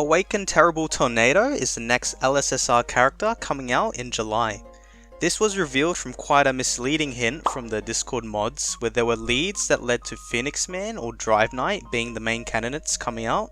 Awaken Terrible Tornado is the next LSSR character coming out in July. This was revealed from quite a misleading hint from the Discord mods, where there were leads that led to Phoenix Man or Drive Knight being the main candidates coming out.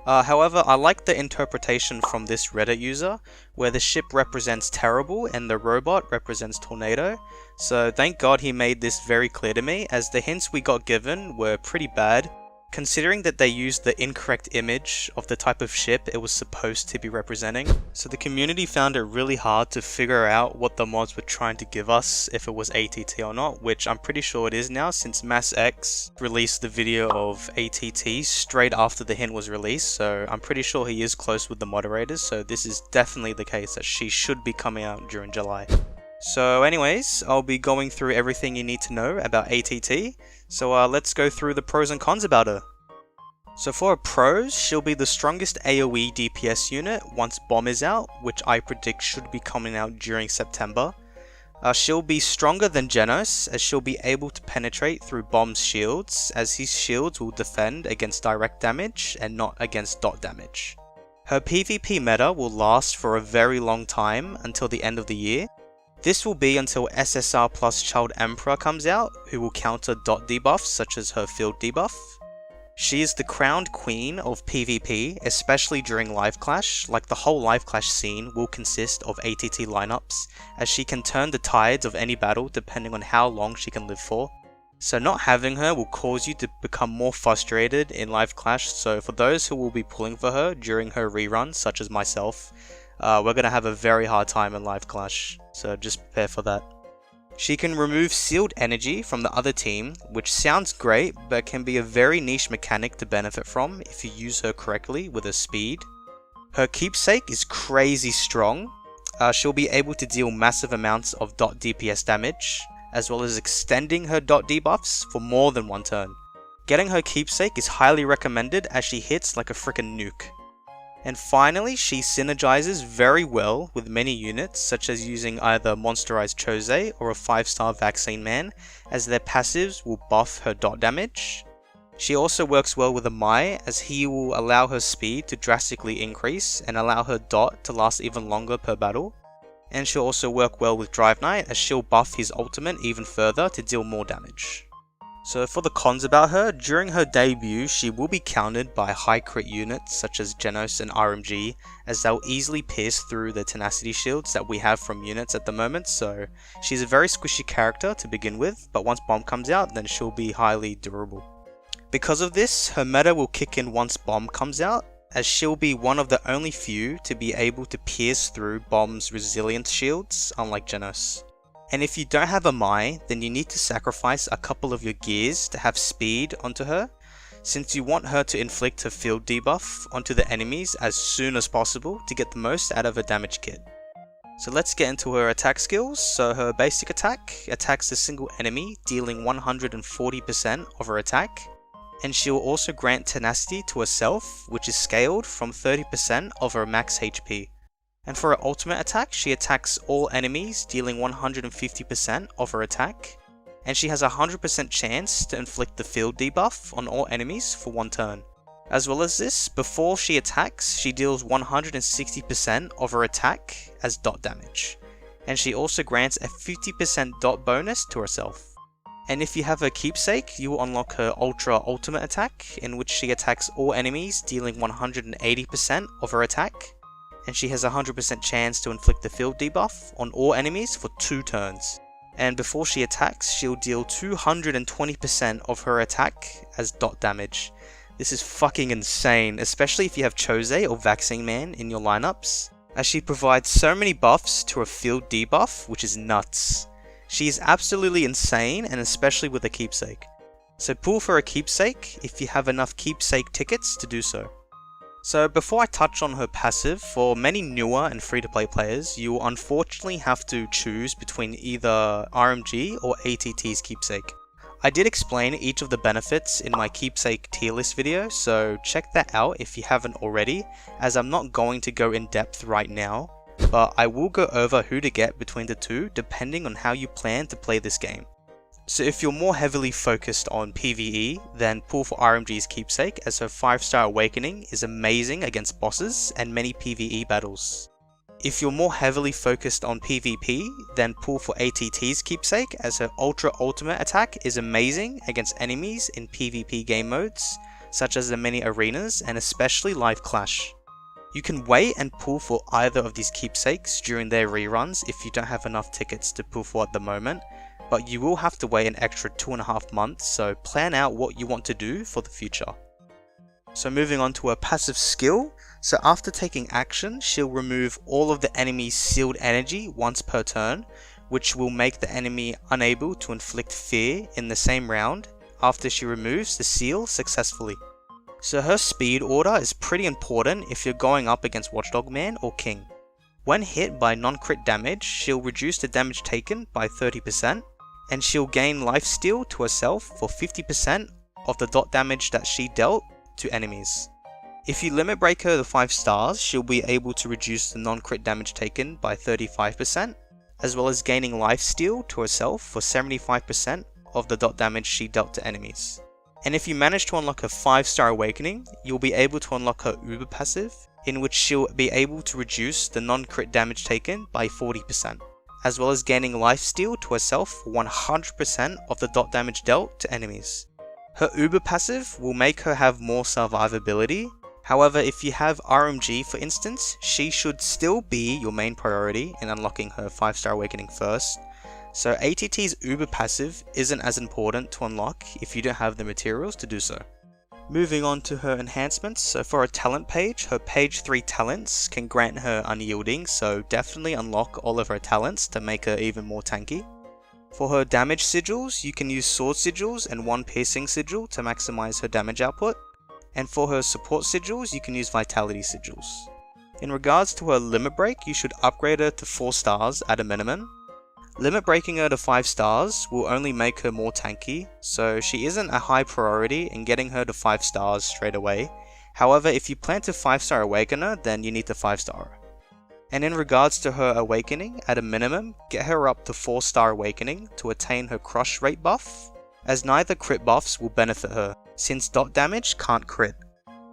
However, I like the interpretation from this Reddit user, where the ship represents Terrible and the robot represents Tornado. So thank God he made this very clear to me, as the hints we got given were pretty bad, considering that they used the incorrect image of the type of ship it was supposed to be representing. So the community found it really hard to figure out what the mods were trying to give us, if it was ATT or not, which I'm pretty sure it is now, since MassX released the video of ATT straight after the hint was released. So I'm pretty sure he is close with the moderators, so this is definitely the case that she should be coming out during July. So anyways, I'll be going through everything you need to know about ATT. So let's go through the pros and cons about her. So for her pros, she'll be the strongest AoE DPS unit once Bomb is out, which I predict should be coming out during September. She'll be stronger than Genos, as she'll be able to penetrate through Bomb's shields, as his shields will defend against direct damage and not against dot damage. Her PvP meta will last for a very long time, until the end of the year. This will be until SSR plus Child Emperor comes out, who will counter dot debuffs such as her field debuff. She is the crowned queen of PvP, especially during Live Clash, like the whole Live Clash scene will consist of ATT lineups, as she can turn the tides of any battle depending on how long she can live for. So not having her will cause you to become more frustrated in Live Clash, so for those who will be pulling for her during her reruns, such as myself, we're going to have a very hard time in Live Clash, so just prepare for that. She can remove sealed energy from the other team, which sounds great, but can be a very niche mechanic to benefit from if you use her correctly with her speed. Her keepsake is crazy strong. She'll be able to deal massive amounts of dot DPS damage, as well as extending her dot debuffs for more than one turn. Getting her keepsake is highly recommended, as she hits like a frickin' nuke. And finally, she synergizes very well with many units, such as using either Monsterized Chose or a 5-star Vaccine Man, as their passives will buff her dot damage. She also works well with a Mai, as he will allow her speed to drastically increase and allow her dot to last even longer per battle. And she'll also work well with Drive Knight, as she'll buff his ultimate even further to deal more damage. So for the cons about her, during her debut she will be countered by high crit units such as Genos and RMG, as they'll easily pierce through the tenacity shields that we have from units at the moment, so she's a very squishy character to begin with, but once Bomb comes out then she'll be highly durable. Because of this, her meta will kick in once Bomb comes out, as she'll be one of the only few to be able to pierce through Bomb's resilience shields, unlike Genos. And if you don't have a Mai, then you need to sacrifice a couple of your gears to have speed onto her, since you want her to inflict her field debuff onto the enemies as soon as possible to get the most out of her damage kit. So let's get into her attack skills. So her basic attack attacks a single enemy, dealing 140% of her attack, and she will also grant tenacity to herself, which is scaled from 30% of her max HP. And for her ultimate attack, she attacks all enemies, dealing 150% of her attack, and she has a 100% chance to inflict the field debuff on all enemies for one turn. As well as this, before she attacks, she deals 160% of her attack as dot damage, and she also grants a 50% dot bonus to herself. And if you have her keepsake, you will unlock her ultra ultimate attack, in which she attacks all enemies, dealing 180% of her attack, and she has a 100% chance to inflict the field debuff on all enemies for 2 turns. And before she attacks, she'll deal 220% of her attack as dot damage. This is fucking insane, especially if you have Chose or Vaccine Man in your lineups, as she provides so many buffs to her field debuff, which is nuts. She is absolutely insane, and especially with a keepsake. So pull for a keepsake if you have enough keepsake tickets to do so. So before I touch on her passive, for many newer and free-to-play players, you will unfortunately have to choose between either RMG or ATT's keepsake. I did explain each of the benefits in my keepsake tier list video, so check that out if you haven't already, as I'm not going to go in depth right now, but I will go over who to get between the two depending on how you plan to play this game. So if you're more heavily focused on PvE, then pull for RMG's Keepsake, as her 5-star awakening is amazing against bosses and many PvE battles. If you're more heavily focused on PvP, then pull for ATT's Keepsake, as her Ultra Ultimate attack is amazing against enemies in PvP game modes, such as the mini arenas and especially Live Clash. You can wait and pull for either of these keepsakes during their reruns if you don't have enough tickets to pull for at the moment, but you will have to wait an extra 2.5 months, so plan out what you want to do for the future. So moving on to her passive skill, so after taking action, she'll remove all of the enemy's sealed energy once per turn, which will make the enemy unable to inflict fear in the same round after she removes the seal successfully. So her speed order is pretty important if you're going up against Watchdog Man or King. When hit by non-crit damage, she'll reduce the damage taken by 30%, and she'll gain lifesteal to herself for 50% of the dot damage that she dealt to enemies. If you limit break her to 5 stars, she'll be able to reduce the non-crit damage taken by 35%, as well as gaining lifesteal to herself for 75% of the dot damage she dealt to enemies. And if you manage to unlock her 5-star awakening, you'll be able to unlock her Uber passive, in which she'll be able to reduce the non-crit damage taken by 40%, as well as gaining lifesteal to herself for 100% of the dot damage dealt to enemies. Her Uber passive will make her have more survivability. However, if you have RMG for instance, she should still be your main priority in unlocking her 5-star awakening first. So ATT's Uber passive isn't as important to unlock if you don't have the materials to do so. Moving on to her enhancements, so for her talent page, her page 3 talents can grant her unyielding, so definitely unlock all of her talents to make her even more tanky. For her damage sigils, you can use sword sigils and 1 piercing sigil to maximize her damage output. And for her support sigils, you can use vitality sigils. In regards to her limit break, you should upgrade her to 4 stars at a minimum. Limit breaking her to 5 stars will only make her more tanky, so she isn't a high priority in getting her to 5 stars straight away. However, if you plan to 5-star awaken her, then you need to 5-star her. And in regards to her awakening, at a minimum, get her up to 4-star awakening to attain her crush rate buff, as neither crit buffs will benefit her, since dot damage can't crit.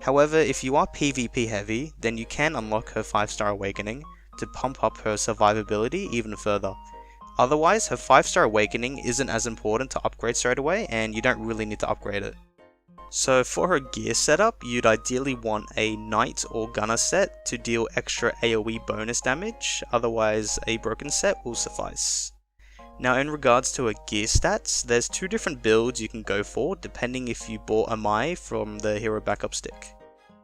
However, if you are PvP heavy, then you can unlock her 5-star awakening to pump up her survivability even further. Otherwise, her 5-star awakening isn't as important to upgrade straight away, and you don't really need to upgrade it. So for her gear setup, you'd ideally want a Knight or Gunner set to deal extra AoE bonus damage, otherwise a broken set will suffice. Now in regards to her gear stats, there's 2 different builds you can go for depending if you bought a Mai from the hero backup stick.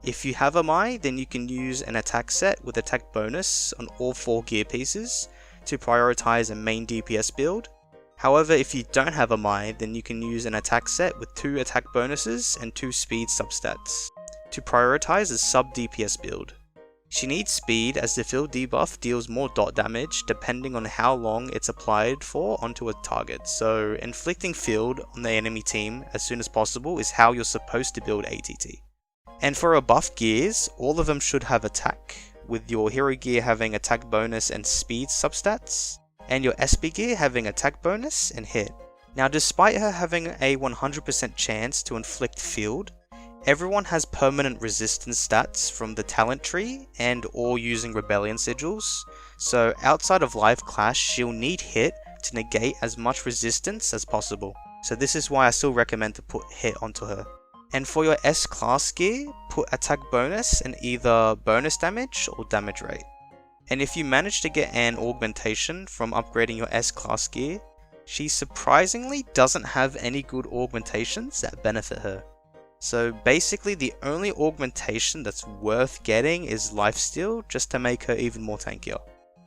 If you have a Mai, then you can use an attack set with attack bonus on all 4 gear pieces to prioritize a main DPS build. However, if you don't have a Mai, then you can use an attack set with 2 attack bonuses and 2 speed substats to prioritize a sub DPS build. She needs speed as the field debuff deals more dot damage depending on how long it's applied for onto a target, so inflicting field on the enemy team as soon as possible is how you're supposed to build ATT. And for her buff gears, all of them should have attack, with your hero gear having attack bonus and speed substats, and your SP gear having attack bonus and hit. Now despite her having a 100% chance to inflict field, everyone has permanent resistance stats from the talent tree and or using rebellion sigils, so outside of live clash she'll need hit to negate as much resistance as possible. So this is why I still recommend to put hit onto her. And for your S class gear, put attack bonus and either bonus damage or damage rate. And if you manage to get an augmentation from upgrading your S class gear, she surprisingly doesn't have any good augmentations that benefit her. So basically the only augmentation that's worth getting is lifesteal, just to make her even more tankier.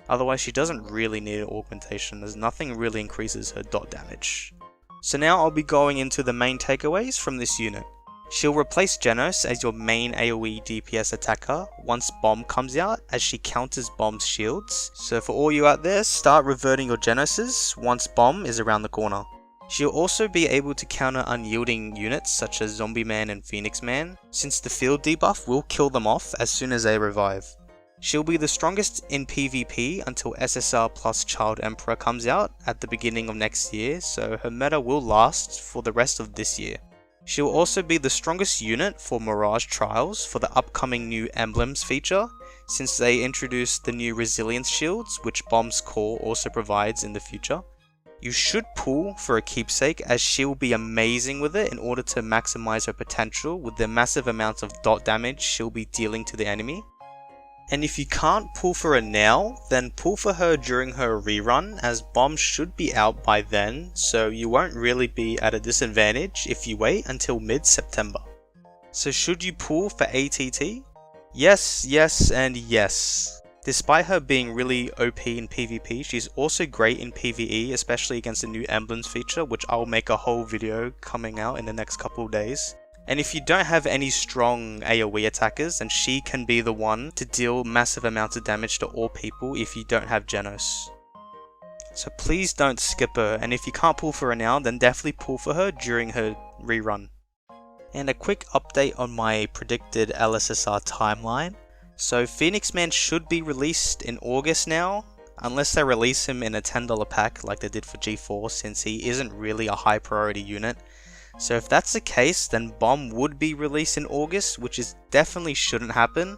Otherwise she doesn't really need an augmentation, as nothing really increases her dot damage. So now I'll be going into the main takeaways from this unit. She'll replace Genos as your main AoE DPS attacker once Bomb comes out, as she counters Bomb's shields. So for all you out there, start reverting your Genoses once Bomb is around the corner. She'll also be able to counter unyielding units such as Zombie Man and Phoenix Man, since the field debuff will kill them off as soon as they revive. She'll be the strongest in PvP until SSR plus Child Emperor comes out at the beginning of next year, so her meta will last for the rest of this year. She will also be the strongest unit for Mirage Trials for the upcoming new Emblems feature, since they introduced the new Resilience Shields, which Bomb's Core also provides in the future. You should pull for a keepsake, as she'll be amazing with it in order to maximize her potential with the massive amounts of dot damage she'll be dealing to the enemy. And if you can't pull for her now, then pull for her during her rerun, as Bomb should be out by then, so you won't really be at a disadvantage if you wait until mid-September. So should you pull for ATT? Yes, yes, and yes. Despite her being really OP in PvP, she's also great in PvE, especially against the new Emblems feature, which I'll make a whole video coming out in the next couple of days. And if you don't have any strong AoE attackers, then she can be the one to deal massive amounts of damage to all people if you don't have Genos. So please don't skip her, and if you can't pull for her now, then definitely pull for her during her rerun. And a quick update on my predicted LSSR timeline. So Phoenix Man should be released in August now, unless they release him in a $10 pack like they did for G4, since he isn't really a high priority unit. So if that's the case, then Bomb would be released in August, which definitely shouldn't happen.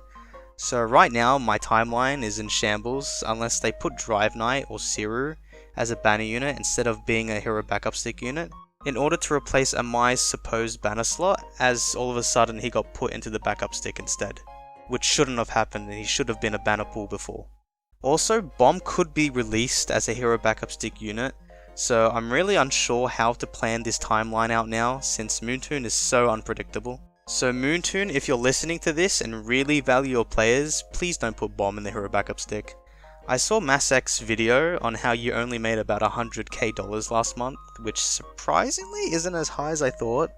So right now my timeline is in shambles unless they put Drive Knight or Siru as a banner unit instead of being a hero backup stick unit, in order to replace Amai's supposed banner slot, as all of a sudden he got put into the backup stick instead, which shouldn't have happened, and he should have been a banner pool before. Also, Bomb could be released as a hero backup stick unit, so I'm really unsure how to plan this timeline out now, since Moontoon is so unpredictable. So Moontoon, if you're listening to this and really value your players, please don't put Bomb in the hero backup stick. I saw Massek's video on how you only made about $100k last month, which surprisingly isn't as high as I thought.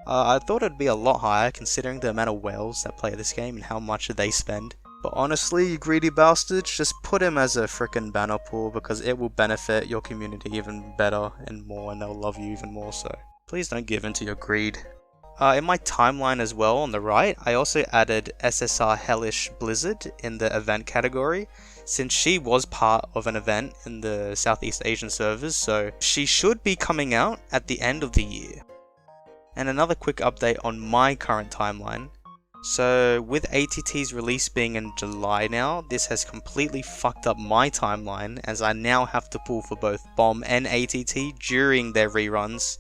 I thought it'd be a lot higher considering the amount of whales that play this game and how much they spend. But honestly, you greedy bastards, just put him as a frickin' banner pool, because it will benefit your community even better and more, and they'll love you even more, so please don't give in to your greed. In my timeline as well on the right, I also added SSR Hellish Blizzard in the event category, since she was part of an event in the Southeast Asian servers, so she should be coming out at the end of the year. And another quick update on my current timeline. So with ATT's release being in July now, this has completely fucked up my timeline, as I now have to pull for both Bomb and ATT during their reruns,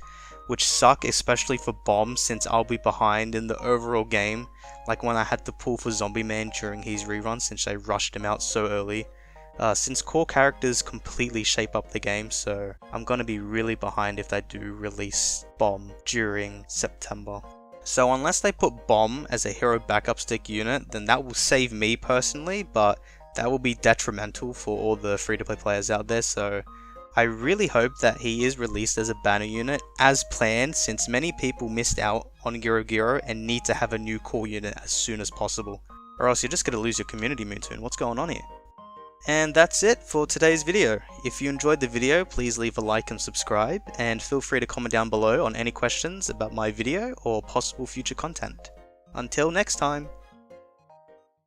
which suck especially for Bomb since I'll be behind in the overall game, like when I had to pull for Zombie Man during his rerun since I rushed him out so early. Since core characters completely shape up the game, so I'm gonna be really behind if they do release Bomb during September. So unless they put Bomb as a hero backup stick unit, then that will save me personally, but that will be detrimental for all the free-to-play players out there, so I really hope that he is released as a banner unit as planned, since many people missed out on Giro Giro and need to have a new core unit as soon as possible, or else you're just going to lose your community, Moontoon. What's going on here? And that's it for today's video. If you enjoyed the video, please leave a like and subscribe, and feel free to comment down below on any questions about my video or possible future content. Until next time!